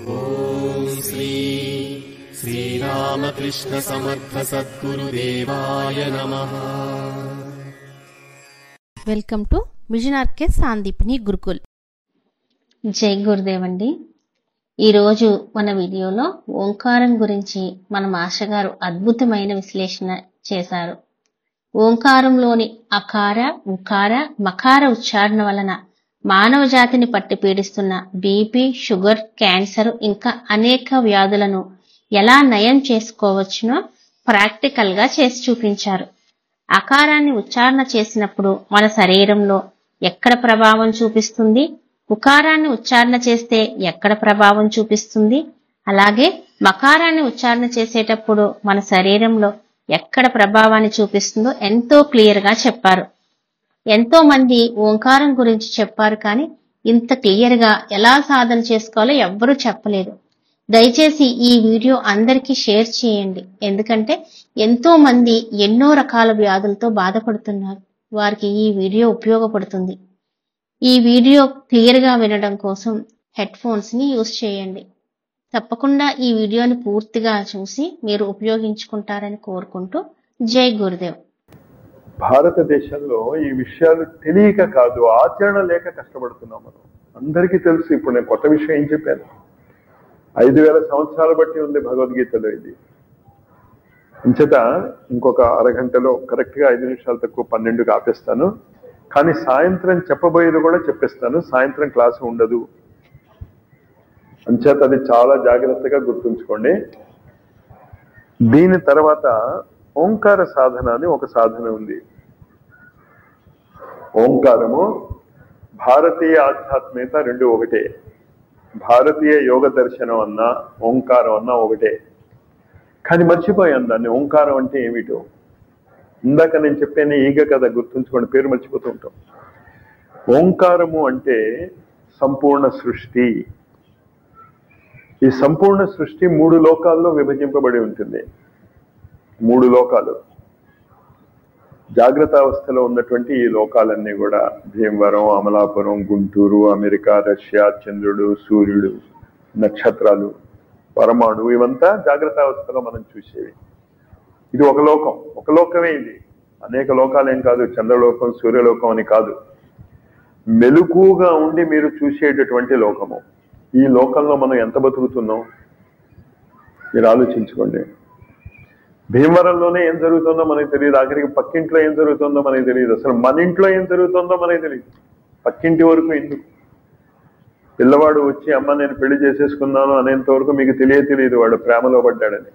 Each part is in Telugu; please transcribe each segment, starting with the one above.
ఓం శ్రీ శ్రీరామకృష్ణ సమర్థ సద్గురుదేవాయ నమః. Welcome to machine RK Sandipani Gurukul. జై గురుదేవ్ అండి. ఈరోజు మన వీడియోలో ఓంకారం గురించి మన మాస్టర్ గారు అద్భుతమైన విశ్లేషణ చేశారు. ఓంకారంలోని అకార, ఉకార, మకార ఉచ్చారణ వలన మానవ జాతిని పట్టి పీడిస్తున్న బీపీ, షుగర్, క్యాన్సర్ ఇంకా అనేక వ్యాధులను ఎలా నయం చేసుకోవచ్చునో ప్రాక్టికల్ గా చేసి చూపించారు. అకారాన్ని ఉచ్చారణ చేసినప్పుడు మన శరీరంలో ఎక్కడ ప్రభావం చూపిస్తుంది, ఉకారాన్ని ఉచ్చారణ చేస్తే ఎక్కడ ప్రభావం చూపిస్తుంది, అలాగే మకారాన్ని ఉచ్చారణ చేసేటప్పుడు మన శరీరంలో ఎక్కడ ప్రభావాన్ని చూపిస్తుందో ఎంతో క్లియర్ గా చెప్పారు. ఎంతో మంది ఓంకారం గురించి చెప్పారు, కానీ ఇంత క్లియర్ గా ఎలా సాధన చేసుకోవాలో ఎవ్వరూ చెప్పలేదు. దయచేసి ఈ వీడియో అందరికీ షేర్ చేయండి. ఎందుకంటే ఎంతో మంది ఎన్నో రకాల వ్యాధులతో బాధపడుతున్నారు. వారికి ఈ వీడియో ఉపయోగపడుతుంది. ఈ వీడియో క్లియర్ గా వినడం కోసం హెడ్ ఫోన్స్ ని యూజ్ చేయండి. తప్పకుండా ఈ వీడియోని పూర్తిగా చూసి మీరు ఉపయోగించుకుంటారని కోరుకుంటూ జై గురుదేవ్. భారతదేశంలో ఈ విషయాలు తెలియక కాదు, ఆచరణ లేక కష్టపడుతున్నాం మనం. అందరికీ తెలుసు. ఇప్పుడు నేను కొత్త విషయం ఏం చెప్పాను? 5000 సంవత్సరాలు బట్టి ఉంది భగవద్గీతలో. ఇది ఇంచేత ఇంకొక అరగంటలో కరెక్ట్ గా 5 నిమిషాలు తక్కువ 12కి ఆపేస్తాను. కానీ సాయంత్రం చెప్పబోయేది కూడా చెప్పేస్తాను. సాయంత్రం క్లాసు ఉండదు. అంచేత అది చాలా జాగ్రత్తగా గుర్తుంచుకోండి. దీని తర్వాత ఓంకార సాధన అని ఒక సాధన ఉంది. ఓంకారము భారతీయ ఆధ్యాత్మికత రెండు ఒకటే. భారతీయ యోగ దర్శనం అన్నా ఓంకారం అన్నా ఒకటే. కానీ మర్చిపోయాను దాన్ని. ఓంకారం అంటే ఏమిటో ఇందాక నేను చెప్పాను. ఈగ కదా, గుర్తుంచుకోండి, పేరు మర్చిపోతూ ఉంటాం. ఓంకారము అంటే సంపూర్ణ సృష్టి. ఈ సంపూర్ణ సృష్టి 3 లోకాల్లో విభజింపబడి ఉంటుంది. 3 లోకాలు. జాగ్రత్త అవస్థలో ఉన్నటువంటి ఈ లోకాలన్నీ కూడా భీమవరం, అమలాపురం, గుంటూరు, అమెరికా, రష్యా, చంద్రుడు, సూర్యుడు, నక్షత్రాలు, పరమాణు, ఇవంతా జాగ్రత్త అవస్థలో మనం చూసేవి. ఇది ఒక లోకం. ఒక లోకమే ఇది. అనేక లోకాలేం కాదు. చంద్రలోకం, సూర్యలోకం అని కాదు. మెలకుగా ఉండి మీరు చూసేటటువంటి లోకము. ఈ లోకంలో మనం ఎంత బతుకుతున్నాం మీరు ఆలోచించుకోండి. భీమవరంలోనే ఏం జరుగుతుందో మనకి తెలియదు. ఆఖరికి పక్కింట్లో ఏం జరుగుతుందో మనకి తెలియదు. అసలు మన ఇంట్లో ఏం జరుగుతుందో మనకి తెలియదు. పక్కింటి వరకు ఎందుకు? పిల్లవాడు వచ్చి అమ్మ నేను పెళ్లి చేసేసుకున్నాను అనేంత వరకు మీకు తెలియదు వాడు ప్రేమలో పడ్డాడని.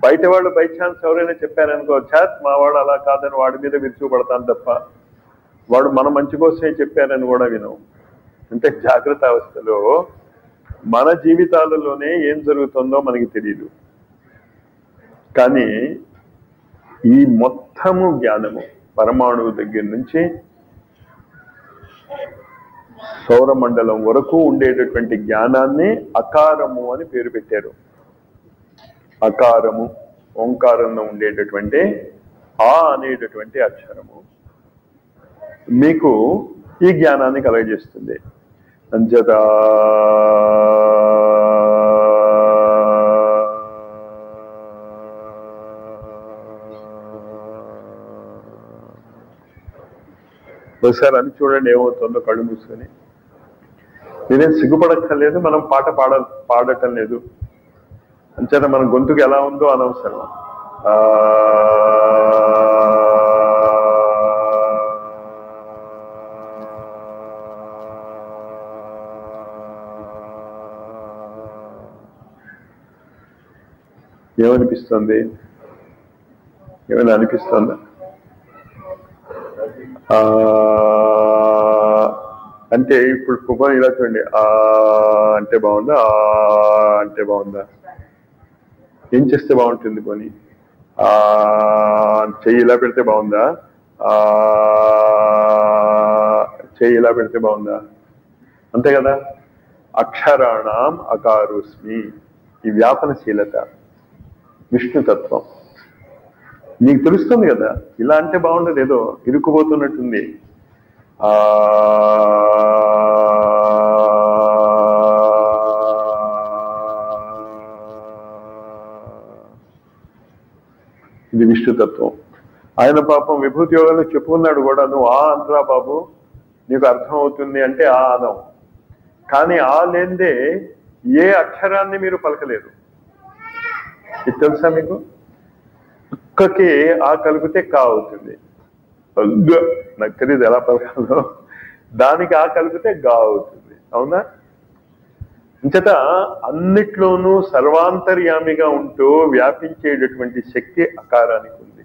బయట వాళ్ళు బై ఛాన్స్ ఎవరైనా చెప్పారనుకో, చాత్ మా వాడు అలా కాదని వాడి మీద విరుచుపడతాను తప్ప వాడు మన మంచి కోసమే చెప్పారని కూడా వినం. అంటే జాగ్రత్త అవస్థలో మన జీవితాలలోనే ఏం జరుగుతుందో మనకి తెలియదు. కానీ ఈ మొత్తము జ్ఞానము పరమాణువు దగ్గర నుంచి సౌరమండలం వరకు ఉండేటటువంటి జ్ఞానాన్ని అకారము అని పేరు పెట్టారు. అకారము ఓంకారంలో ఉండేటటువంటి ఆ అనేటటువంటి అక్షరము మీకు ఈ జ్ఞానాన్ని కలగజేస్తుంది. అంచేత ఒకసారి అని చూడండి ఏమవుతుందో కళ్ళు మూసుకొని. నేనేం సిగ్గుపడక్కర్లేదు. మనం పాట పాడటం లేదు. అంచేత మన గొంతుకు ఎలా ఉందో అనవసరం. ఏమనిపిస్తుంది? ఏమైనా అనిపిస్తుందా? అంటే ఇప్పుడు కుపం ఇలా చూడండి. అంటే బాగుందా? అంటే బాగుందా? ఏం చేస్తే బాగుంటుంది? కొని చెయ్యి ఇలా పెడితే బాగుందా? చెయ్యి ఇలా పెడితే బాగుందా? అంతే కదా. అక్షరాణం అకారోస్మి. ఈ వ్యాపనశీలత విష్ణుతత్వం నీకు తెలుస్తుంది కదా. ఇలా అంటే బాగుండదు, ఏదో ఇరుక్కుపోతున్నట్టుంది. ఆ ఇది విష్ణుతత్వం. ఆయన పాపం విభూతి యోగంలో చెప్పుకున్నాడు కూడా, నువ్వు ఆ అనరా బాబు, నీకు అర్థం అవుతుంది అంటే ఆ అనం. కానీ ఆ లేదే ఏ అక్షరాన్ని మీరు పలకలేరు. ఇది తెలుసా మీకు? కుక్కకి ఆ కలిపితే కా అవుతుంది, నాకు తెలియదు ఎలా పలకాలో. దానికి ఆ కలిపితే గా అవుతుంది, అవునా? అంచేత అన్నిట్లోనూ సర్వాంతర్యామిగా ఉంటూ వ్యాపించేటటువంటి శక్తి అకారానికి ఉంది.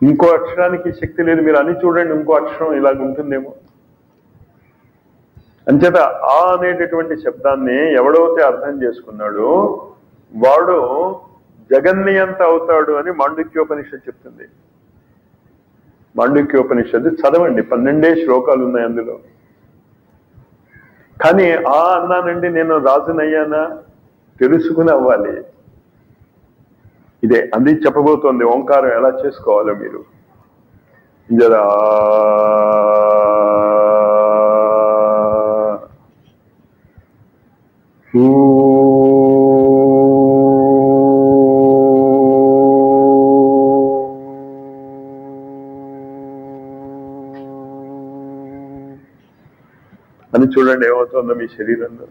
ఇంకో అక్షరానికి శక్తి లేదు. మీరు అని చూడండి, ఇంకో అక్షరం ఇలాగ ఉంటుందేమో. అంచేత ఆ అనేటటువంటి శబ్దాన్ని ఎవడైతే అర్థం చేసుకున్నాడో వాడు జగన్నియంత అవుతాడు అని మాండుక్యోపనిషత్తు చెప్తుంది. మాండుక్యోపనిషత్తు చదవండి, 12 శ్లోకాలు ఉన్నాయి అందులో. కానీ ఆ అన్నానండి నేను రాజునయ్యానా తెలుసుకుని అవ్వాలి. ఇదే అది చెప్పబోతోంది. ఓంకారం ఎలా చేసుకోవాలో మీరు జరా అని చూడండి ఏమవుతుందో మీ శరీరంలో.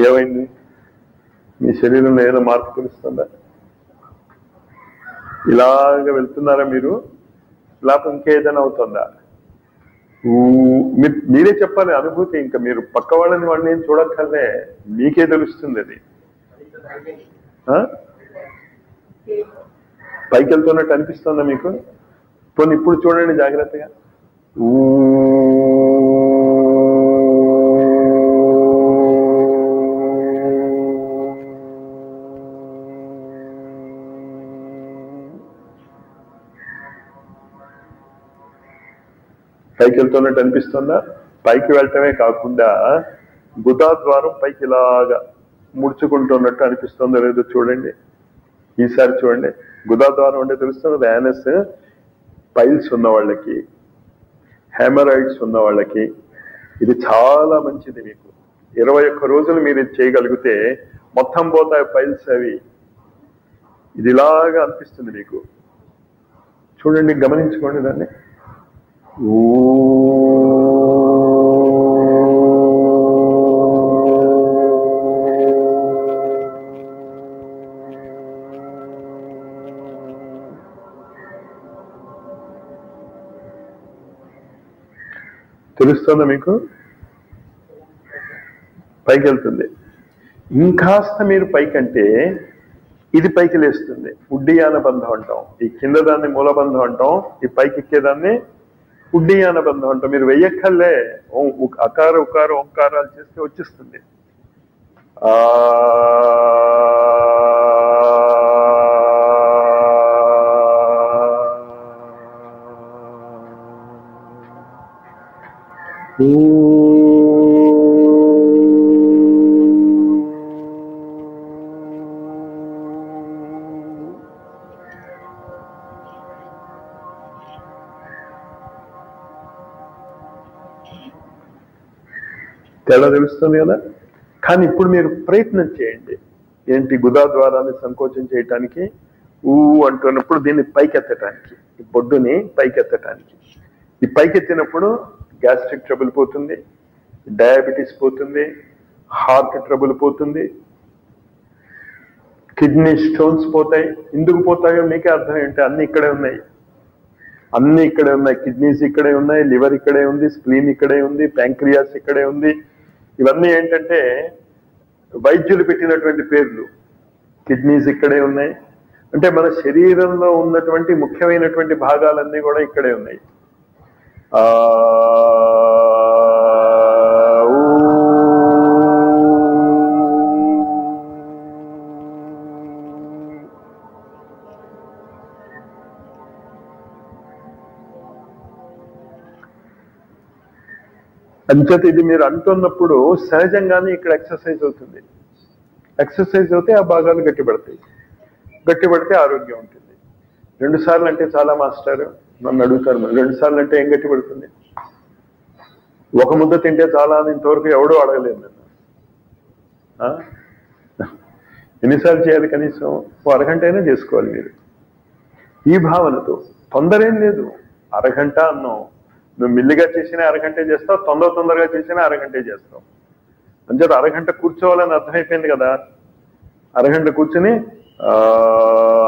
ఏమైంది? మీ శరీరంలో ఏదో మార్పు తెలుస్తుందా? ఇలాగ వెళ్తున్నారా మీరు, లేకపోతే ఇంకేదైనా అవుతుందా? మీరే చెప్పాలి అనుభూతి. ఇంకా మీరు పక్క వాళ్ళని ఏం చూడక్కర్లే, మీకే తెలుస్తుంది అది. పైకి వెళ్తున్నట్టు అనిపిస్తుందా మీకు? పోనీ ఇప్పుడు చూడండి జాగ్రత్తగా. పైకి వెళ్తున్నట్టు అనిపిస్తుందా? పైకి వెళ్ళటమే కాకుండా గుదాద్వారం పైకి ఇలాగా ముడుచుకుంటున్నట్టు అనిపిస్తుందో లేదో చూడండి. ఈసారి చూడండి. గుదాద్వారం అంటే తెలుస్తుంది. యానస్ పైల్స్ ఉన్న వాళ్ళకి, హెమరాయిడ్స్ ఉన్న వాళ్ళకి ఇది చాలా మంచిది. మీకు 21 రోజులు మీరు ఇది చేయగలిగితే మొత్తం పోతాయి పైల్స్ అవి. ఇది ఇలాగా అనిపిస్తుంది మీకు. చూడండి, గమనించుకోండి దాన్ని. తెలుస్తుందా మీకు? పైకి వెళ్తుంది. ఇంకాస్త మీరు పైకంటే ఇది పైకి లేస్తుంది. ఉడ్డీయాన బంధం అంటాం. ఈ కింద దాన్ని మూలబంధం అంటాం, ఈ పైకి ఎక్కేదాన్ని ఉడ్డీయాన బంధం అంటాం. మీరు వెయ్యక్కర్లే, అకార ఉకార ఓంకారాలు చేస్తే వచ్చేస్తుంది. తేడా తెలుస్తుంది కదా. కానీ ఇప్పుడు మీరు ప్రయత్నం చేయండి. ఏంటి? గుదాద్వారాన్ని సంకోచం చేయటానికి అంటున్నప్పుడు దీన్ని పైకెత్తటానికి, ఈ బొడ్డుని పైకెత్తటానికి. ఈ పైకెత్తినప్పుడు గ్యాస్ట్రిక్ ట్రబుల్ పోతుంది, డయాబెటీస్ పోతుంది, హార్ట్ ట్రబుల్ పోతుంది, కిడ్నీ స్టోన్స్ పోతాయి. ఎందుకు పోతాయో మీకే అర్థం ఏంటి? అన్ని ఇక్కడే ఉన్నాయి. అన్ని ఇక్కడే ఉన్నాయి. కిడ్నీస్ ఇక్కడే ఉన్నాయి, లివర్ ఇక్కడే ఉంది, స్ప్లీన్ ఇక్కడే ఉంది, ప్యాంక్రియాస్ ఇక్కడే ఉంది. ఇవన్నీ ఏంటంటే వైద్యులు పెట్టినటువంటి పేర్లు. కిడ్నీస్ ఇక్కడే ఉన్నాయి. అంటే మన శరీరంలో ఉన్నటువంటి ముఖ్యమైనటువంటి భాగాలన్నీ కూడా ఇక్కడే ఉన్నాయి. అంచేత ఇది మీరు అంటున్నప్పుడు సహజంగానే ఇక్కడ ఎక్సర్సైజ్ అవుతుంది. ఎక్సర్సైజ్ అవుతే ఆ భాగాలు గట్టిపడతాయి. గట్టిపడితే ఆరోగ్యం ఉంటుంది. 2 సార్లు అంటే చాలా మాస్టర్ నన్ను అడుగుతారు, 2 సార్లు అంటే ఏం గట్టిపడుతుంది? ఒక ముద్ద తింటే చాలా అని ఇంతవరకు ఎవడూ అడగలేదు నన్ను. ఎన్నిసార్లు చేయాలి? కనీసం ఓ అరగంట అయినా చేసుకోవాలి మీరు ఈ భావనతో. తొందర ఏం లేదు, అరగంట అన్నావు. నువ్వు మిల్లిగా చేసినా అరగంటే చేస్తావు, తొందరగా చేసినా అరగంటే చేస్తావు. అంచేత అరగంట కూర్చోవాలని అర్థమైపోయింది కదా. అరగంట కూర్చుని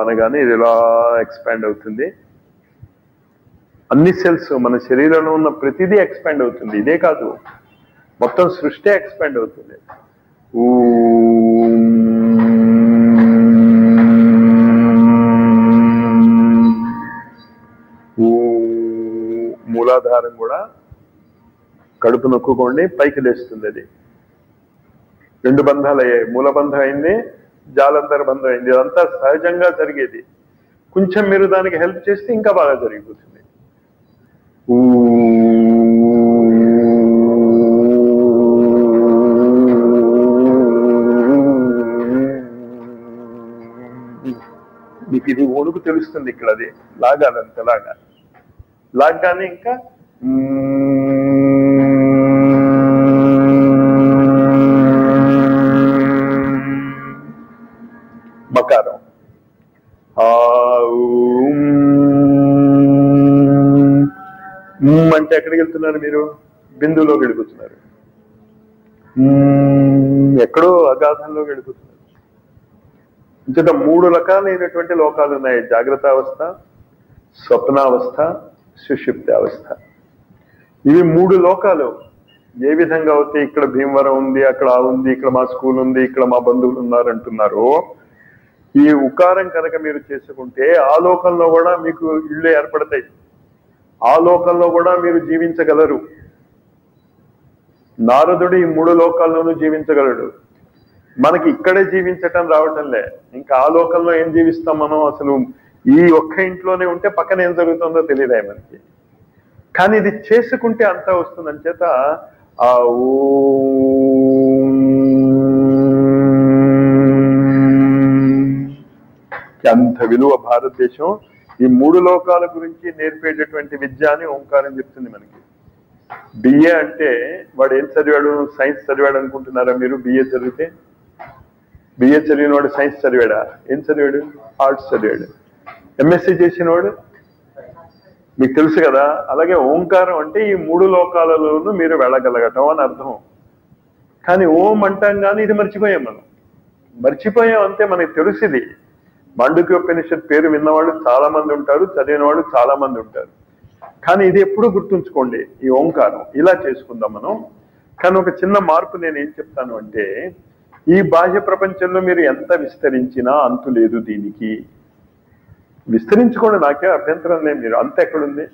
అనగానే ఇది ఇలా ఎక్స్పాండ్ అవుతుంది. అన్ని సెల్స్ మన శరీరంలో ఉన్న ప్రతిదీ ఎక్స్పాండ్ అవుతుంది. ఇదే కాదు, మొత్తం సృష్టి ఎక్స్పాండ్ అవుతుంది. మూలాధారం కూడా కడుపు నొక్కుకోండి, పైకి లేస్తుంది. అది 2 బంధాలు అయ్యాయి. మూలబంధం అయింది, జాలంతర బంధం అయింది. ఇదంతా సహజంగా జరిగేది. కొంచెం మీరు దానికి హెల్ప్ చేస్తే ఇంకా బాగా జరిగిపోతుంది. మీకు ఇది వణుకు తెలుస్తుంది. ఇక్కడ అది లాగాలంత లాగ్గానే ఇంకా మకారం అంటే ఎక్కడికి వెళ్తున్నారు మీరు? బిందువులోకి వెళ్ళిపోతున్నారు. ఎక్కడో అగాధంలోకి వెళ్ళిపోతున్నారు. ఇంత 3 రకాలైనటువంటి లోకాలు ఉన్నాయి: జాగ్రత్త అవస్థ, స్వప్నావస్థ, సుషుప్తి అవస్థ. ఇవి 3 లోకాలు. ఏ విధంగా అయితే ఇక్కడ భీమవరం ఉంది, అక్కడ ఉంది, ఇక్కడ మా స్కూల్ ఉంది, ఇక్కడ మా బంధువులు ఉన్నారంటున్నారో, ఈ ఉకారం కనుక మీరు చేసుకుంటే ఆ లోకంలో కూడా మీకు ఇళ్ళు ఏర్పడతాయి. ఆ లోకంలో కూడా మీరు జీవించగలరు. నారదుడు ఈ 3 లోకాల్లోనూ జీవించగలడు. మనకి ఇక్కడే జీవించటం రావటంలే. ఇంకా ఆ లోకంలో ఏం జీవిస్తాం మనం? అసలు ఈ ఒక్క ఇంట్లోనే ఉంటే పక్కన ఏం జరుగుతుందో తెలియదే మనకి. కానీ ఇది చేసుకుంటే అంతా వస్తుందని చేత ఆ అంత విలువ. భారతదేశం ఈ 3 లోకాల గురించి నేర్పేటటువంటి విద్య అని ఓంకారం చెప్తుంది మనకి. బిఏ అంటే వాడు ఏం చదివాడు? సైన్స్ చదివాడు అనుకుంటున్నారా మీరు? బిఏ చదివితే బిఏ చదివిన వాడు సైన్స్ చదివాడా? ఏం చదివాడు? ఆర్ట్స్ చదివాడు. ఎంఎస్సీ చేసిన వాడు మీకు తెలుసు కదా. అలాగే ఓంకారం అంటే ఈ 3 లోకాలలోనూ మీరు వెళ్ళగలగటం అని అర్థం. కానీ ఓం అంటాం కానీ ఇది మర్చిపోయాం. మర్చిపోయాం అంతే. మనకి తెలుసు ఇది. మాండుక్యోపనిషత్ పేరు విన్నవాళ్ళు చాలా మంది ఉంటారు, చదివిన వాళ్ళు చాలా మంది ఉంటారు. కానీ ఇది ఎప్పుడూ గుర్తుంచుకోండి, ఈ ఓంకారం. ఇలా చేసుకుందాం మనం. కానీ ఒక చిన్న మార్పు నేను ఏం చెప్తాను అంటే, ఈ బాహ్య ప్రపంచంలో మీరు ఎంత విస్తరించినా అంతు లేదు దీనికి. విస్తరించుకోండి, నాకే అభ్యంతరం లేదు. మీరు అంత ఎక్కడుంది?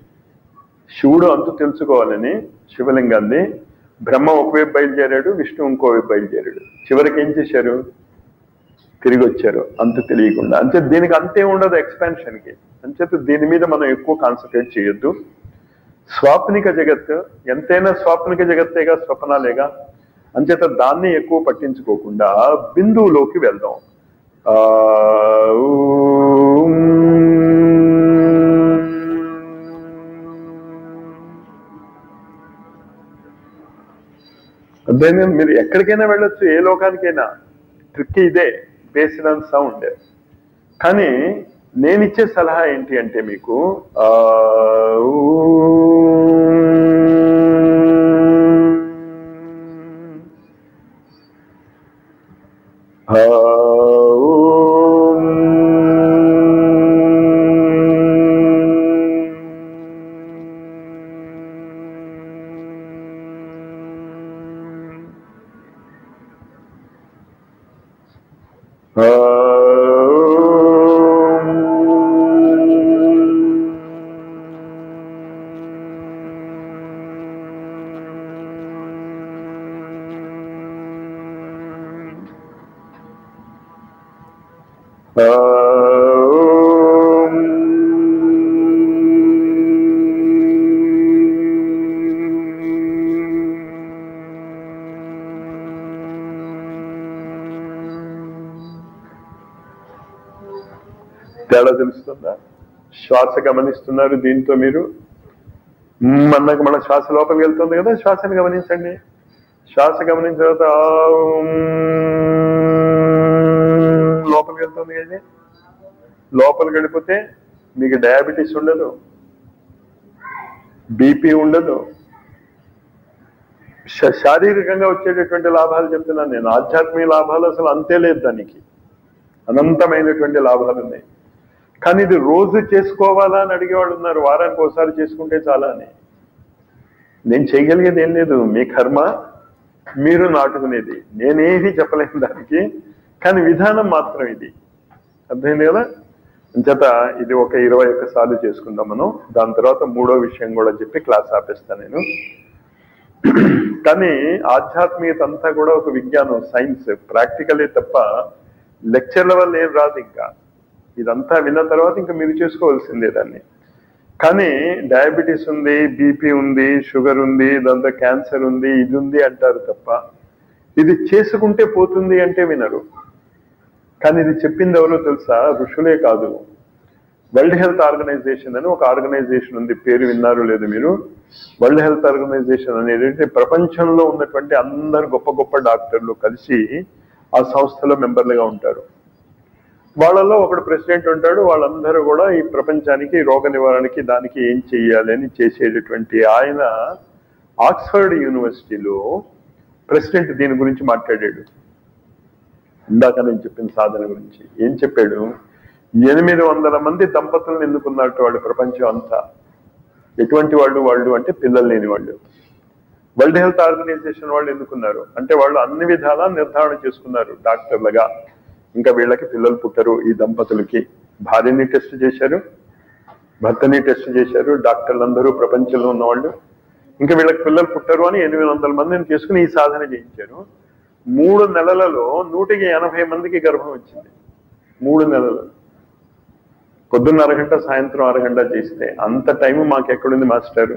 శివుడు అంతు తెలుసుకోవాలని శివలింగాన్ని బ్రహ్మ ఒకవైపు బయలుదేరాడు, విష్ణు ఇంకోవైపు బయలుదేరాడు. చివరికి ఏం చేశారు? తిరిగి వచ్చారు అంత తెలియకుండా. అంతే, దీనికి అంతే ఉండదు ఎక్స్పాన్షన్కి. అంచేత దీని మీద మనం ఎక్కువ కాన్సన్ట్రేట్ చేయొద్దు. స్వాప్నిక జగత్ ఎంతైనా స్వాప్నిక జగత్తేగా, స్వప్నాలేగా. అంచేత దాన్ని ఎక్కువ పట్టించుకోకుండా బిందువులోకి వెళ్దాం. అదేనా, మీరు ఎక్కడికైనా వెళ్ళొచ్చు, ఏ లోకానికైనా. ట్రిక్ ఇదే, బేస్డ్ ఆన్ సౌండ్. కానీ నేనిచ్చే సలహా ఏంటి అంటే మీకు తేడా తెలుస్తుందా? శ్వాస గమనిస్తున్నారు దీంతో మీరు. అన్నాక మన శ్వాస లోపలికి వెళ్తుంది కదా, శ్వాసని గమనించండి. శ్వాస గమనించిన తర్వాత లోపలికి వెళ్తుంది కదా. లోపలికి వెళ్ళిపోతే మీకు డయాబెటీస్ ఉండదు, బీపీ ఉండదు. శారీరకంగా వచ్చేటటువంటి లాభాలు చెప్తున్నాను నేను. ఆధ్యాత్మిక లాభాలు అసలు అంతే లేదు, దానికి అనంతమైనటువంటి లాభాలు ఉన్నాయి. కానీ ఇది రోజు చేసుకోవాలా అని అడిగేవాళ్ళు ఉన్నారు. వారానికి ఒకసారి చేసుకుంటే చాలా అని. నేను చేయగలిగేది ఏం లేదు, మీ కర్మ మీరు నాటుకునేది. నేనేది చెప్పలేను దానికి, కానీ విధానం మాత్రం ఇది. అర్థమైంది కదా? అంచేత ఇది ఒక 21 సార్లు చేసుకుందాం మనం. దాని తర్వాత మూడో విషయం కూడా చెప్పి క్లాస్ ఆపేస్తాను నేను. కానీ ఆధ్యాత్మికత అంతా కూడా ఒక విజ్ఞానం, సైన్స్, ప్రాక్టికలే తప్ప లెక్చర్ల వల్ల ఏం రాదు. ఇంకా ఇదంతా విన్న తర్వాత ఇంకా మీరు చేసుకోవాల్సిందే దాన్ని. కానీ డయాబెటీస్ ఉంది, బీపీ ఉంది, షుగర్ ఉంది, దాంతో క్యాన్సర్ ఉంది, ఇది ఉంది అంటారు తప్ప ఇది చేసుకుంటే పోతుంది అంటే వినరు. కానీ ఇది చెప్పింది ఎవరో తెలుసా? ఋషులే కాదు, వరల్డ్ హెల్త్ ఆర్గనైజేషన్ అని ఒక ఆర్గనైజేషన్ ఉంది. పేరు విన్నారు లేదు మీరు? వరల్డ్ హెల్త్ ఆర్గనైజేషన్ అనేది ప్రపంచంలో ఉన్నటువంటి అందరు గొప్ప గొప్ప డాక్టర్లు కలిసి ఆ సంస్థలో మెంబర్లుగా ఉంటారు. వాళ్ళలో ఒకడు ప్రెసిడెంట్ ఉంటాడు. వాళ్ళందరూ కూడా ఈ ప్రపంచానికి రోగ నివారణకి దానికి ఏం చెయ్యాలి అని చేసేటటువంటి ఆయన ఆక్స్ఫర్డ్ యూనివర్సిటీలో ప్రెసిడెంట్ దీని గురించి మాట్లాడాడు. ఇందాక నేను చెప్పిన సాధన గురించి ఏం చెప్పాడు? 800 మంది దంపతులను ఎన్నుకున్నట్టు వాళ్ళు ప్రపంచం అంతా. ఎటువంటి వాళ్ళు అంటే పిల్లలు లేని వాళ్ళు. వరల్డ్ హెల్త్ ఆర్గనైజేషన్ వాళ్ళు ఎన్నుకున్నారు. అంటే వాళ్ళు అన్ని విధాలా నిర్ధారణ చేసుకున్నారు డాక్టర్లుగా. ఇంకా వీళ్ళకి పిల్లలు పుట్టరు ఈ దంపతులకి. భార్యని టెస్ట్ చేశారు, భర్తని టెస్ట్ చేశారు, డాక్టర్లందరూ ప్రపంచంలో ఉన్నవాళ్ళు. ఇంకా వీళ్ళకి పిల్లలు పుట్టరు అని 800 మందిని చేసుకుని ఈ సాధన చేయించారు. 3 నెలలలో 180 మందికి గర్భం వచ్చింది. 3 నెలలు. పొద్దున్న అరగంట, సాయంత్రం అరగంట చేస్తే అంత టైం మాకు ఎక్కడుంది మాస్టర్?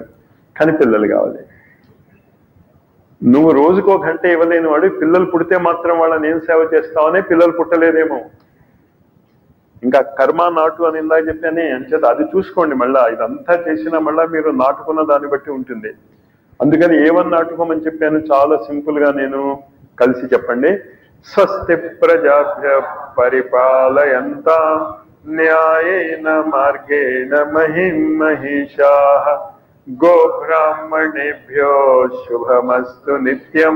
కానీ పిల్లలు కావాలి. నువ్వు రోజుకో గంట ఇవ్వలేని వాడు పిల్లలు పుడితే మాత్రం వాళ్ళని ఏం సేవ చేస్తావనే పిల్లలు పుట్టలేదేమో. ఇంకా కర్మ నాటు అని ఇందాక చెప్పానే. అంచేత అది చూసుకోండి. మళ్ళా ఇదంతా చేసినా మళ్ళా మీరు నాటుకున్న దాన్ని బట్టి ఉంటుంది. అందుకని ఏమని నాటుకోమని చెప్పాను? చాలా సింపుల్ గా నేను కలిసి చెప్పండి. స్వస్తి ప్రజాభ్య పరిపాలయంతాం న్యాయేన మార్గేణ మహిం మహిషాః గోబ్రాహ్మణేభ్యో శుభమస్తు నిత్యం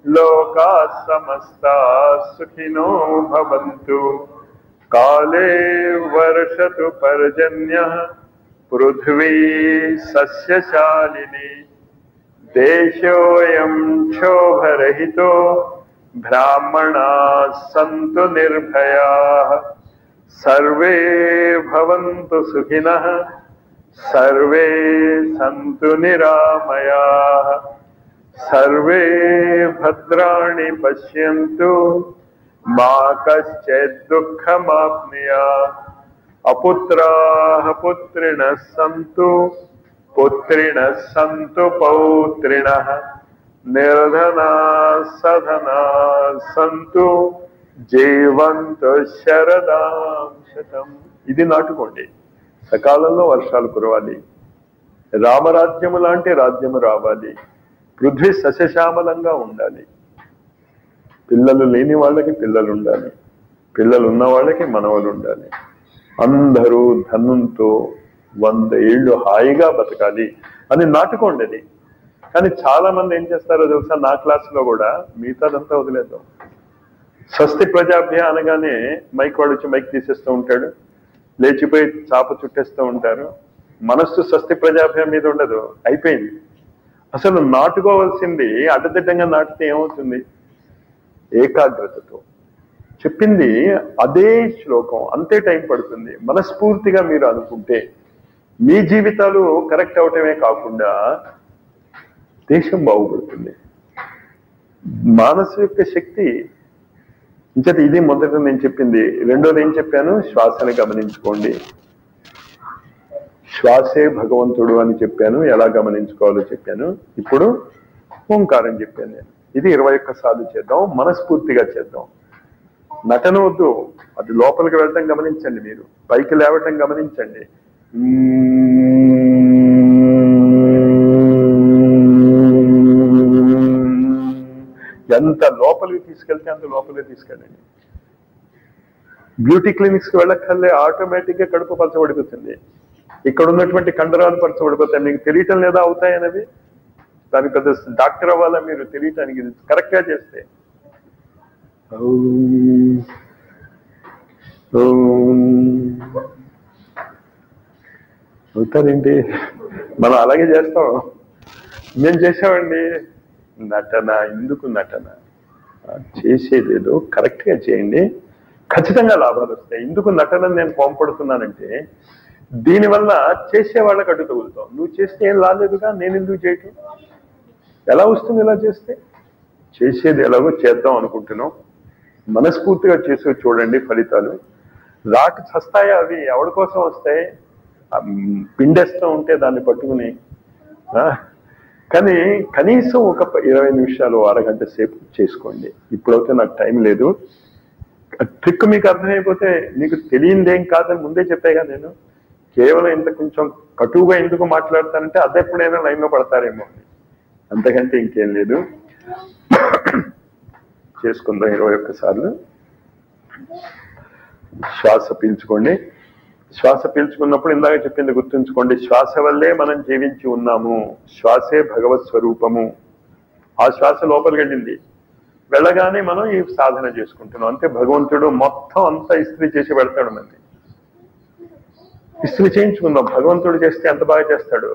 లోకాః సమస్తాః సుఖినో భవంతు కాలే వర్షతు పర్జన్యః పృథ్వీ సస్యశాలిని దేశోऽयं క్షోభరహితో బ్రాహ్మణాః సంతు నిర్భయాః సర్వే భవంతు సుఖినః సర్వే సంతు నిరామయాః సర్వే భద్రాణి పశ్యంతు మా కశ్చిద్ దుఃఖమాప్నుయాత్ అపుత్రాః పుత్రిణః సంతు పుత్రిణః సంతు పౌత్రిణః నిర్ధనాః సధనాః సంతు జీవంతు శరదాం శతం. ఇది నాటుకోండి. సకాలంలో వర్షాలు కురవాలి, రామరాజ్యము లాంటి రాజ్యము రావాలి, పృథ్వీ సస్యశ్యామలంగా ఉండాలి, పిల్లలు లేని వాళ్ళకి పిల్లలు ఉండాలి, పిల్లలు ఉన్న వాళ్ళకి మనవలు ఉండాలి, అందరూ ధనంతో 100 ఏళ్ళు హాయిగా బతకాలి అని నాటుకోండి అది. కానీ చాలా మంది ఏం చేస్తారో తెలుసా? నా క్లాసులో కూడా మిగతాదంతా వదిలేద్దాం. స్వస్తి ప్రజాభ్య అనగానే మైక్ వాడు వచ్చి మైక్ తీసేస్తూ ఉంటాడు, లేచిపోయి చాప చుట్టేస్తూ ఉంటారు. మనస్సు స్వస్తి ప్రజాభ్య మీద ఉండదు. అయిపోయింది. అసలు నాటుకోవాల్సింది అడ్డదిడ్డంగా నాటితే ఏమవుతుంది? ఏకాగ్రతతో చెప్పింది అదే శ్లోకం, అంతే టైం పడుతుంది. మనస్ఫూర్తిగా మీరు అనుకుంటే మీ జీవితాలు కరెక్ట్ అవటమే కాకుండా దేశం బాగుపడుతుంది. మనసు యొక్క శక్తి ఇంచేత ఇది మొదట నేను చెప్పింది. రెండోది ఏం చెప్పాను? శ్వాసని గమనించుకోండి. శ్వాసే భగవంతుడు అని చెప్పాను. ఎలా గమనించుకోవాలో చెప్పాను. ఇప్పుడు ఓంకారం చెప్పాను నేను. ఇది 21 సార్లు చేద్దాం, మనస్ఫూర్తిగా చేద్దాం. నటన వద్దు, అది లోపలికి వెళ్ళటం గమనించండి. మీరు పైకి లేవటం గమనించండి. ఎంత లోపలికి తీసుకెళ్తే అంత లోపలికి తీసుకెళ్ళండి. బ్యూటీ క్లినిక్స్ కి వెళ్ళక్కర్లే, ఆటోమేటిక్ గా కడుపు పరచబడిపోతుంది. ఇక్కడ ఉన్నటువంటి కండరాలు పరచబడిపోతాయి. మీకు తెలియటం లేదా అవుతాయనేది? దానికి పెద్ద డాక్టర్ అవ్వాలా మీరు తెలియటానికి? కరెక్ట్ గా చేస్తే అవుతారేంటి? మనం అలాగే చేస్తాం. మేము చేసామండి. నటన ఎందుకు? నటన చేసేదేదో కరెక్ట్ గా చేయండి, ఖచ్చితంగా లాభాలు వస్తాయి. ఎందుకు నటన నేను కోంపడుతున్నానంటే, దీనివల్ల చేసే వాళ్ళకి అడ్డు తగులుతాం. నువ్వు చేస్తే ఏం రాలేదుగా, నేను ఎందుకు చేయటం? ఎలా వస్తుంది ఇలా చేస్తే? చేసేది ఎలాగో చేద్దాం అనుకుంటున్నాం. మనస్ఫూర్తిగా చేసి చూడండి, ఫలితాలు రాక చస్తాయా? అవి ఎవరి కోసం వస్తాయి? పిండేస్తూ ఉంటే దాన్ని పట్టుకుని. కానీ కనీసం ఒక 20 నిమిషాలు, అరగంట సేపు చేసుకోండి. ఇప్పుడైతే నాకు టైం లేదు. ట్రిక్ మీకు అర్థమైపోతే మీకు తెలియనిదేం కాదని ముందే చెప్పాగా నేను. కేవలం ఇంత కొంచెం కటువుగా ఎందుకు మాట్లాడతానంటే అది ఎప్పుడైనా లైన్లో పడతారేమో అని, అంతకంటే ఇంకేం లేదు. చేసుకుందాం 21 సార్లు. శ్వాస పీల్చుకోండి. శ్వాస పీల్చుకున్నప్పుడు ఇందాక చెప్పింది గుర్తుంచుకోండి. శ్వాస వల్లే మనం జీవించి ఉన్నాము. శ్వాసే భగవత్ స్వరూపము. ఆ శ్వాస లోపలికి వెళ్ళింది, వెళ్ళగానే మనం ఈ సాధన చేసుకుంటున్నాం. అంటే భగవంతుడు మొత్తం అంతా ఇస్త్రీ చేసి పెడతాడు. మనకి ఇస్త్రీ చేయించుకుందాం. భగవంతుడు చేస్తే ఎంత బాగా చేస్తాడు.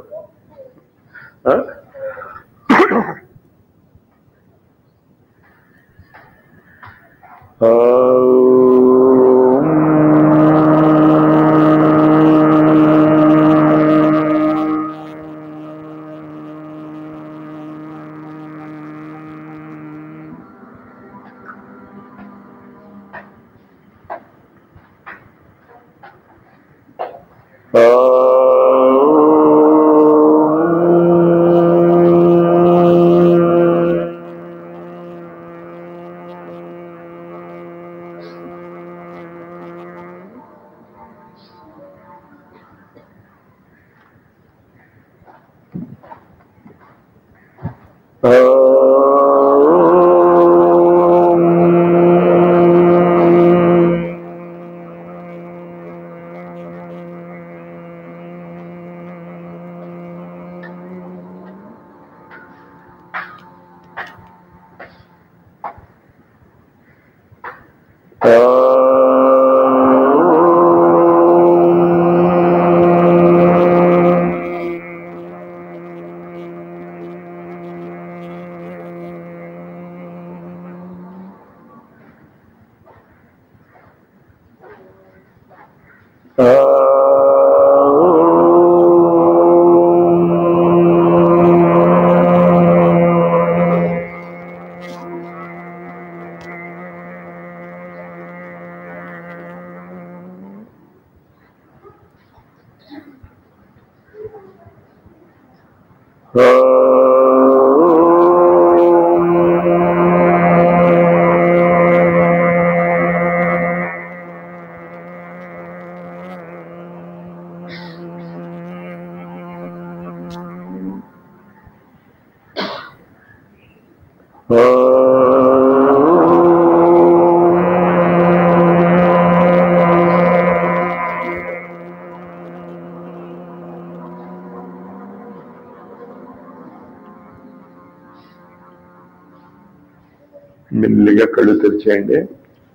మెల్లిగా కళ్ళు తెరిచేయండి.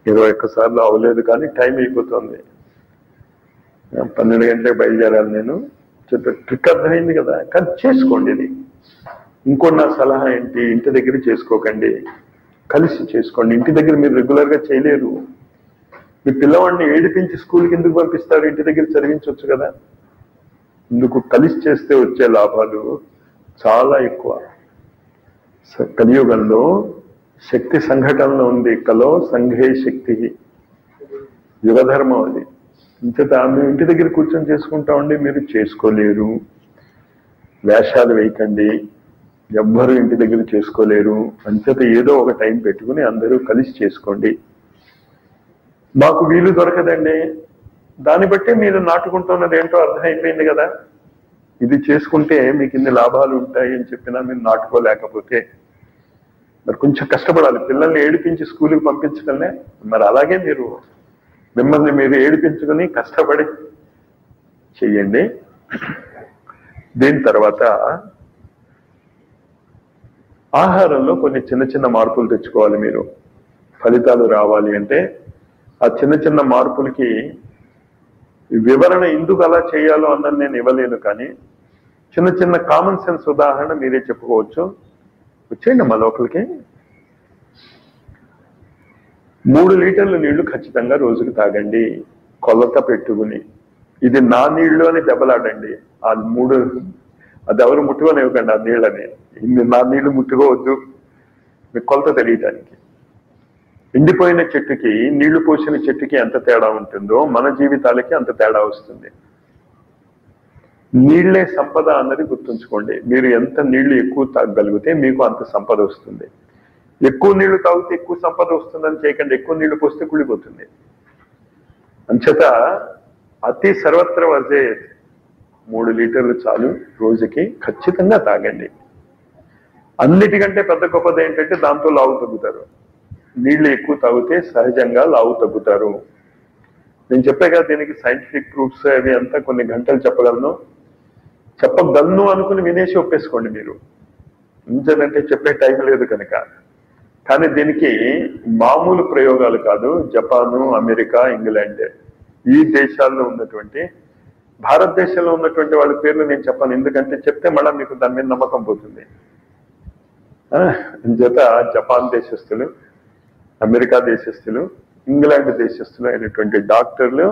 21 సార్లు అవ్వలేదు కానీ టైం అయిపోతుంది. 12 గంటలకు బయలుదేరాలి నేను. ట్రిక్ అర్థమైంది కదా, కానీ చేసుకోండి. ఇది ఇంకోటి నా సలహా ఏంటి, ఇంటి దగ్గర చేసుకోకండి, కలిసి చేసుకోండి. ఇంటి దగ్గర మీరు రెగ్యులర్ గా చేయలేరు. మీ పిల్లవాడిని ఏడిపించి స్కూల్కి ఎందుకు పంపిస్తారు? ఇంటి దగ్గర చదివించవచ్చు కదా. ఇందుకు కలిసి చేస్తే వచ్చే లాభాలు చాలా ఎక్కువ. కలియుగంలో శక్తి సంఘటనలో ఉంది. కలో సంఘే శక్తి, యుగధర్మం అది. ఇంచేత మీరు ఇంటి దగ్గర కూర్చొని చేసుకుంటా ఉండి మీరు చేసుకోలేరు. వేషాలు వేయకండి, ఎవ్వరూ ఇంటి దగ్గర చేసుకోలేరు. అంచేత ఏదో ఒక టైం పెట్టుకుని అందరూ కలిసి చేసుకోండి. మాకు వీలు దొరకదండి. దాన్ని బట్టి మీరు నాటుకుంటున్నది ఏంటో అర్థమైపోయింది కదా. ఇది చేసుకుంటే మీకు ఇన్ని లాభాలు ఉంటాయి అని చెప్పినా మీరు నాటుకోలేకపోతే మరి కొంచెం కష్టపడాలి. పిల్లల్ని ఏడిపించి స్కూల్కి పంపించగలనే, మరి అలాగే మీరు మిమ్మల్ని మీరు ఏడిపించుకుని కష్టపడి చెయ్యండి. దీని తర్వాత ఆహారంలో కొన్ని చిన్న చిన్న మార్పులు తెచ్చుకోవాలి. మీరు ఫలితాలు రావాలి అంటే ఆ చిన్న చిన్న మార్పులకి వివరణ ఎందుకు అలా చేయాలో అన్నది నేను ఇవ్వలేను, కానీ చిన్న చిన్న కామన్ సెన్స్ ఉదాహరణ మీరే చెప్పుకోవచ్చు. వచ్చేయండి మా లోపలికి. 3 లీటర్ల నీళ్లు ఖచ్చితంగా రోజుకు తాగండి, కొలత పెట్టుకుని. ఇది నా నీళ్లు అని దెబ్బలాడండి. ఆ 3 అది ఎవరు ముట్టుకోనివ్వకండి ఆ నీళ్ళని. నా నీళ్లు ముట్టుకోవద్దు, మీకు కొలత తెలియటానికి. ఎండిపోయిన చెట్టుకి నీళ్లు పోసిన చెట్టుకి ఎంత తేడా ఉంటుందో మన జీవితాలకి అంత తేడా వస్తుంది. నీళ్లే సంపద అన్నది గుర్తుంచుకోండి. మీరు ఎంత నీళ్లు ఎక్కువ తాగగలిగితే మీకు అంత సంపద వస్తుంది. ఎక్కువ నీళ్లు తాగితే ఎక్కువ సంపద వస్తుందని చేయకండి. ఎక్కువ నీళ్లు పోస్తే కుళ్ళిపోతుంది. అంచేత అతి సర్వత్ర వర్జే 3 లీటర్లు చాలు రోజుకి, ఖచ్చితంగా తాగండి. అన్నిటికంటే పెద్ద గొప్పది ఏంటంటే దాంతో లావు తగ్గుతారు. నీళ్లు ఎక్కువ తాగితే సహజంగా లావు తగ్గుతారు. నేను చెప్పే కదా దీనికి సైంటిఫిక్ ప్రూఫ్స్ అవి అంతా కొన్ని గంటలు చెప్పగలను అనుకుని వినేసి ఒప్పేసుకోండి మీరు. ఎందుకంటే చెప్పే టైం లేదు కనుక. కానీ దీనికి మామూలు ప్రయోగాలు కాదు. జపాను, అమెరికా, ఇంగ్లాండ్ ఈ దేశాల్లో ఉన్నటువంటి, భారతదేశంలో ఉన్నటువంటి వాళ్ళ పేర్లు నేను చెప్పాను, ఎందుకంటే చెప్తే మళ్ళీ మీకు దాని మీద నమ్మకం పోతుంది. జత జపాన్ దేశస్తులు, అమెరికా దేశస్తులు, ఇంగ్లాండ్ దేశస్తులు అయినటువంటి డాక్టర్లు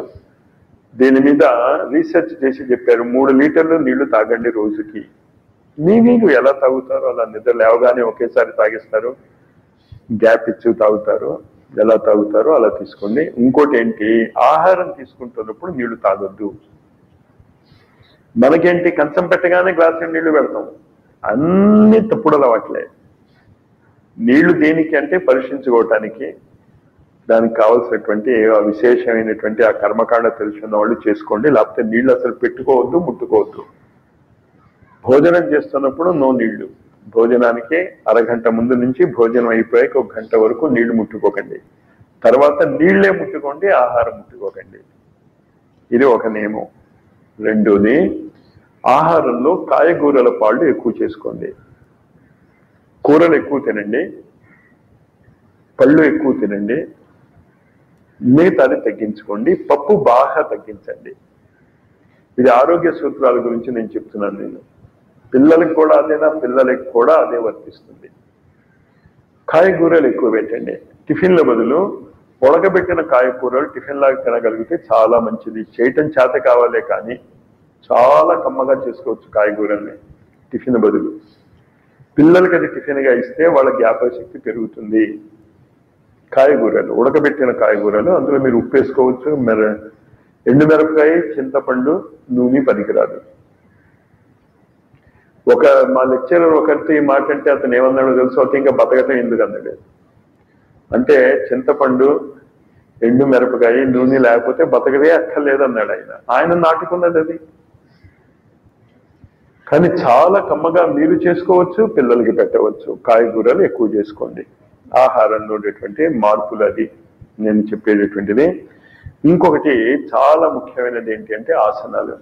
దీని మీద రీసెర్చ్ చేసి చెప్పారు. 3 లీటర్లు నీళ్లు తాగండి రోజుకి. మీరు ఎలా తాగుతారో అలా, నిద్ర లేవగానే ఒకేసారి తాగేస్తారు, గ్యాప్ ఇచ్చి తాగుతారు, ఎలా తాగుతారో అలా తీసుకోండి. ఇంకోటి ఏంటి, ఆహారం తీసుకుంటున్నప్పుడు నీళ్లు తాగొద్దు. మనకేంటి, కంచం పెట్టగానే గ్లాసు నీళ్లు పెడతాం. అన్ని తప్పుడు అలవాట్లే. నీళ్లు దేనికి అంటే పరీక్షించుకోవటానికి, దానికి కావాల్సినటువంటి విశేషమైనటువంటి ఆ కర్మకాండ తెలిసిన వాళ్ళు చేసుకోండి. లేకపోతే నీళ్లు అసలు పెట్టుకోవద్దు, ముట్టుకోవద్దు. భోజనం చేస్తున్నప్పుడు నో నీళ్లు. భోజనానికి అరగంట ముందు నుంచి భోజనం అయిపోయాక 1 గంట వరకు నీళ్లు ముట్టుకోకండి. తర్వాత నీళ్లే ముట్టుకోండి, ఆహారం ముట్టుకోకండి. ఇది ఒక నియమం. రెండోది, ఆహారంలో కాయగూరల పాళ్ళు ఎక్కువ చేసుకోండి. కూరలు ఎక్కువ తినండి, పళ్ళు ఎక్కువ తినండి, మిగతాది తగ్గించుకోండి. పప్పు బాగా తగ్గించండి. ఇది ఆరోగ్య సూత్రాల గురించి నేను చెప్తున్నాను. నేను పిల్లలకు కూడా అదేనా, పిల్లలకి కూడా అదే వర్తిస్తుంది. కాయగూరలు ఎక్కువ పెట్టండి. టిఫిన్ల బదులు ఉడకబెట్టిన కాయగూరలు టిఫిన్ లాగా తినగలిగితే చాలా మంచిది. చేయటం చేత కావాలే కానీ చాలా కమ్మగా చేసుకోవచ్చు కాయగూరల్ని టిఫిన్ బదులు. పిల్లలకి అది టిఫిన్గా ఇస్తే వాళ్ళ జ్ఞాపక శక్తి పెరుగుతుంది. కాయగూరలు, ఉడకబెట్టిన కాయగూరలు, అందులో మీరు ఉప్పు వేసుకోవచ్చు. ఎండుమిరపకాయ, చింతపండు, నూనె పనికిరాదు. మా లెక్చరర్ ఒకరితో ఈ మాట అంటే అతను ఏమన్నాడో తెలుసు, అతను ఇంకా బతకటం ఎందుకు అన్నాడు. అంటే చింతపండు, ఎండు మిరపకాయ, నూనె లేకపోతే బతకదే అక్కర్లేదు అన్నాడు ఆయన. ఆయన నాటుకున్నది అది. కానీ చాలా కమ్మగా మీరు చేసుకోవచ్చు, పిల్లలకి పెట్టవచ్చు. కాయగూరలు ఎక్కువ చేసుకోండి. ఆహారంలో ఉండేటువంటి మార్పులు అది నేను చెప్పేటటువంటిది. ఇంకొకటి చాలా ముఖ్యమైనది ఏంటి అంటే ఆసనాలు.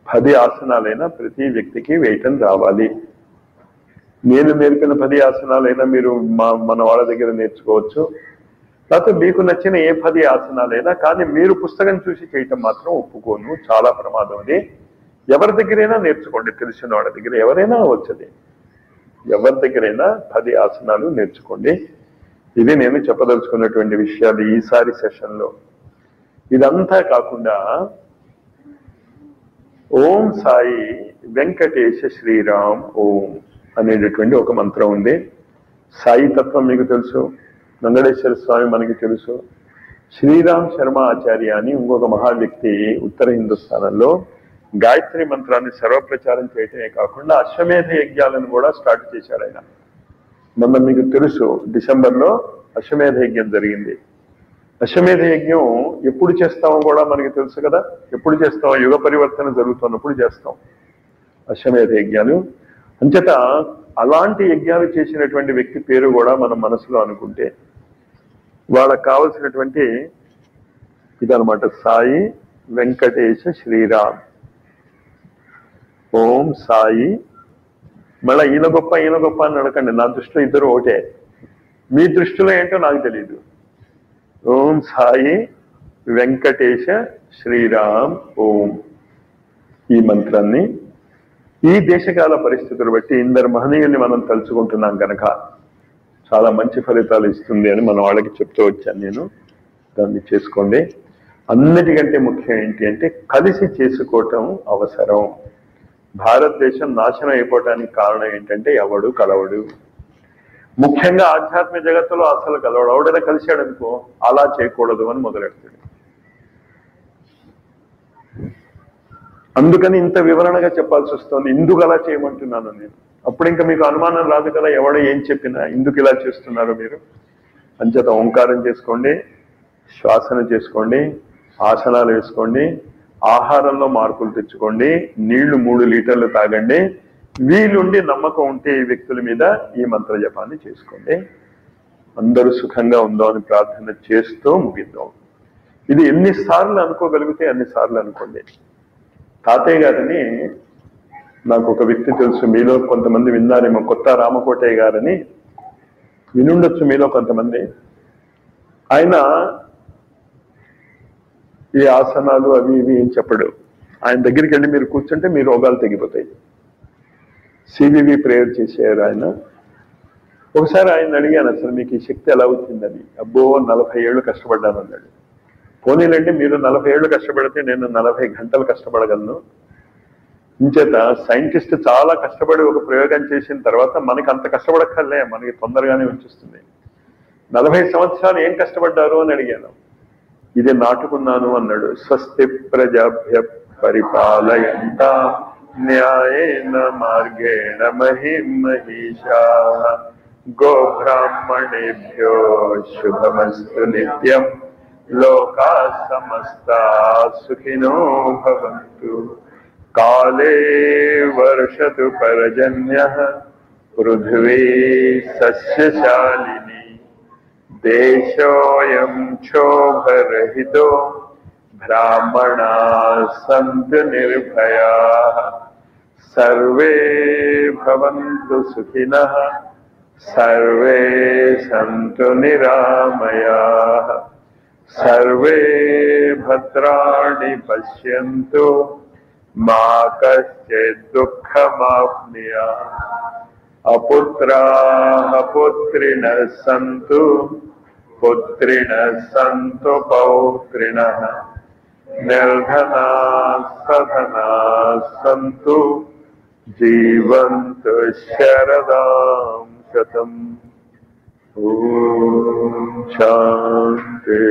10 ఆసనాలైనా ప్రతి వ్యక్తికి వేయటం రావాలి. నేను నేర్పిన 10 ఆసనాలైనా మీరు మన వాళ్ళ దగ్గర నేర్చుకోవచ్చు. లేకపోతే మీకు నచ్చిన ఏ 10 ఆసనాలైనా, కానీ మీరు పుస్తకం చూసి చేయటం మాత్రం ఒప్పుకోను, చాలా ప్రమాదం అది. ఎవరి దగ్గరైనా నేర్చుకోండి, తెలిసిన వాళ్ళ దగ్గర ఎవరైనా వచ్చది. ఎవరి దగ్గరైనా 10 ఆసనాలు నేర్చుకోండి. ఇది నేను చెప్పదలుచుకున్నటువంటి విషయాలు ఈసారి సెషన్లో. ఇదంతా కాకుండా ఓం సాయి వెంకటేశ శ్రీరామ్ ఓం అనేటటువంటి ఒక మంత్రం ఉంది. సాయి తత్వం మీకు తెలుసు, వెంకటేశ్వర స్వామి మనకి తెలుసు. శ్రీరామ్ శర్మ ఆచార్య అని ఇంకొక మహా వ్యక్తి ఉత్తర హిందుస్థానంలో గాయత్రి మంత్రాన్ని సర్వప్రచారం చేయటమే కాకుండా అశ్వమేధ యజ్ఞాలను కూడా స్టార్ట్ చేశాడు ఆయన. మొన్న మీకు తెలుసు, డిసెంబర్లో అశ్వమేధ యజ్ఞం జరిగింది. అశ్వమేధ యజ్ఞం ఎప్పుడు చేస్తామో కూడా మనకి తెలుసు కదా. ఎప్పుడు చేస్తాం? యుగ పరివర్తన జరుగుతున్నప్పుడు చేస్తాం అశ్వమేధ యజ్ఞాలు. అంచేత అలాంటి యజ్ఞాలు చేసినటువంటి వ్యక్తి పేరు కూడా మనం మనసులో అనుకుంటే వాళ్ళకు కావలసినటువంటి ఇదనమాట, సాయి వెంకటేశ శ్రీరామ్. ఓం సాయి. మళ్ళీ ఈయన గొప్ప అని అడగండి. నా దృష్టిలో ఇద్దరు ఒకటే, మీ దృష్టిలో ఏంటో నాకు తెలియదు. ఓం సాయి వెంకటేశ శ్రీరామ్ ఓం. ఈ మంత్రాన్ని ఈ దేశకాల పరిస్థితులు బట్టి ఇందరు మహనీయుల్ని మనం తలుచుకుంటున్నాం కనుక చాలా మంచి ఫలితాలు ఇస్తుంది అని మన వాళ్ళకి చెప్తూ వచ్చాను నేను. దాన్ని చేసుకోండి. అన్నిటికంటే ముఖ్యం ఏంటి అంటే కలిసి చేసుకోవటం అవసరం. భారతదేశం నాశనం అయిపోవటానికి కారణం ఏంటంటే ఎవడు కలవడు. ముఖ్యంగా ఆధ్యాత్మిక జగత్తులో అసలు కలవడు. ఎవడైనా కలిశాడు అనుకో అలా చేయకూడదు అని మొదలెడతాడు. అందుకని ఇంత వివరణగా చెప్పాల్సి వస్తుంది. ఎందుకు అలా చేయమంటున్నాను నేను. అప్పుడు ఇంకా మీకు అనుమానం రాదు కదా, ఎవడో ఏం చెప్పినా ఎందుకు ఇలా చేస్తున్నారు మీరు. అంచేత ఓంకారం చేసుకోండి, శ్వాసన చేసుకోండి, ఆసనాలు వేసుకోండి, ఆహారంలో మార్పులు తెచ్చుకోండి, నీళ్లు 3 లీటర్లు తాగండి. వీలుండి నమ్మకం ఉంటే ఈ వ్యక్తుల మీద ఈ మంత్ర జపాన్ని చేసుకోండి. అందరూ సుఖంగా ఉందో అని ప్రార్థన చేస్తూ ముగిద్దాం. ఇది ఎన్నిసార్లు అనుకోగలిగితే అన్నిసార్లు అనుకోండి. తాతయ్య గారిని నాకు ఒక వ్యక్తి తెలుసు, మీలో కొంతమంది విన్నారేమో, కొత్త రామకోటయ్య గారని వినుండొచ్చు మీలో కొంతమంది. ఆయన ఈ ఆసనాలు అవి ఇవి ఏం చెప్పడు. ఆయన దగ్గరికి వెళ్ళి మీరు కూర్చుంటే మీ రోగాలు తగ్గిపోతాయి. సివివి ప్రేయర్ చేసేయారు ఆయన. ఒకసారి ఆయన అడిగాను, అసలు మీకు ఈ శక్తి ఎలా వచ్చిందని. అబ్బో 40 ఏళ్ళు కష్టపడ్డాను అన్నాడు. పోనీలండి, మీరు 40 ఏళ్ళు కష్టపడితే నేను 40 గంటలు కష్టపడగలను. ఇంచేత సైంటిస్ట్ చాలా కష్టపడి ఒక ప్రయోగం చేసిన తర్వాత మనకి అంత కష్టపడక్కర్లే, మనకి తొందరగానే వచ్చేస్తుంది. 40 సంవత్సరాలు ఏం కష్టపడ్డారు అని అడిగాను. ఇది నాటుకున్నాను అన్నాడు. స్వస్తి ప్రజాభ్య పరిపాలయంత న్యాయేన మార్గేణ మహిం మహిషాః గోబ్రాహ్మణేభ్యో శుభమస్తు నిత్యం లోకాః సమస్తాః సుఖినో భవంతు. కాలే వర్షతు పర్జన్యః పృథివీ సస్యశాలిని దేశోయం క్షోభరహితో బ్రాహ్మణాః సంతు నిర్భయాః సర్వే భవంతు సుఖినః సర్వే సంతు నిరామయాః సర్వే భద్రాణి పశ్యంతు మా కశ్చిద్ దుఃఖమాప్నుయాత్. అపుత్రాః పుత్రిణః సంతు పుత్రిణః సంతు పౌత్రిణః నిర్ధనాః సధనాః సంతు జీవంతు శరదాం శతం. ఓం శాంతి.